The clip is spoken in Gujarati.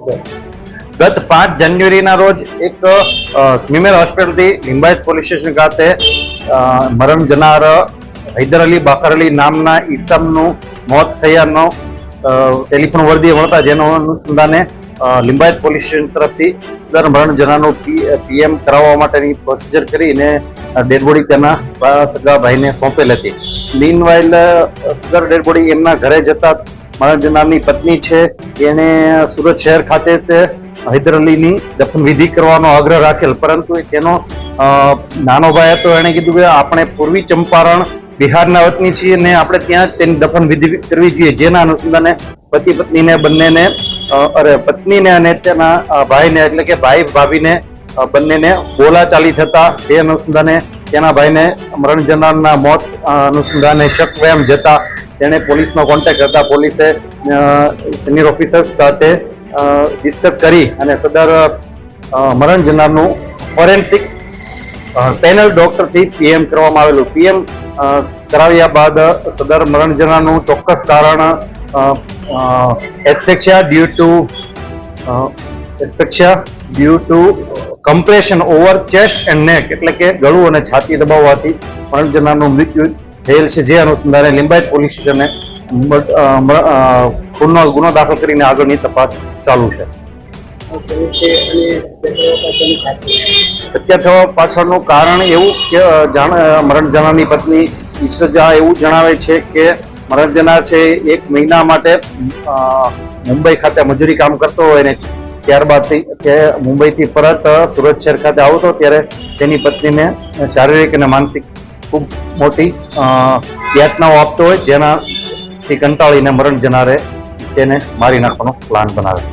ગત 5 જાન્યુઆરીના રોજ એક સ્મીમેર હોસ્પિટલથી લિંબાયત પોલીસ સ્ટેશન ખાતે મરણ જનાર હૈદર અલી બાકર અલી નામના ઈસમનું મોત થયાનો ટેલિફોન વર્દી મળતા જેનો અનુસંધાને લિંબાયત પોલીસ સ્ટેશન તરફથી સદર મરણ જનારનું પીએમ કરાવવા માટેની પ્રોસિજર કરીને ડેડ બોડી તેના સગા ભાઈને સોંપેલ હતી. મીનવાઇલ સદર ડેડ બોડી એમના ઘરે જતા મરણ જનારની પત્ની છે એને સુરત શહેર ખાતે તે હૈદર અલીની દફન વિધિ કરવાનો આગ્રહ રાખેલ, પરંતુ તેનો નાનો ભાઈ હતો. એણે કીધું કે આપણે પૂર્વી ચંપારણ બિહારના વતની છીએ ને આપણે ત્યાં તેની દફન વિધિ કરવી જોઈએ. જેના અનુસંધાને પતિ પત્નીને બંનેને પત્નીને અને તેના ભાઈને એટલે કે ભાઈ ભાભીને બંનેને બોલાચાલી થતા જે અનુસંધાને તેના ભાઈને મરણ જનારના મોત અનુસંધાને શક વહેમ જતા તેણે પોલીસનો કોન્ટેક્ટ કરતા પોલીસે સિનિયર ઓફિસર્સ સાથે ડિસ્કસ કરી અને સદર મરણ જનારનું ફોરેન્સિક પેનલ ડોક્ટરથી પીએમ કરવામાં આવેલું. પીએમ કરાવ્યા બાદ સદર મરણ જનારનું ચોક્કસ કારણ asphyxia due to compression over chest and neck એટલે કે ગળું અને છાતી દબાવવાથી મરણ જનારનું મૃત્યુ થયેલ છે. જે અનુસંધાને લિંબાયત પોલીસ સ્ટેશને ખૂનનો ગુનો દાખલ કરીને આગળની તપાસ ચાલુ છે. હત્યા થવા પાછળનું કારણ એવું કે મરણ જનારની પત્ની ઈશરજા એવું જણાવે છે કે મરણ જનાર છે 1 મહિના માટે મુંબઈ ખાતે મજૂરી કામ કરતો હોય ને ત્યારબાદ તે મુંબઈથી પરત સુરત શહેર ખાતે આવતો ત્યારે તેની પત્નીને શારીરિક અને માનસિક ખૂબ મોટી યાતનાઓ આપતો હોય, જેનાથી કંટાળીને મરણ જનારે તેને મારી નાખવાનો પ્લાન બનાવે.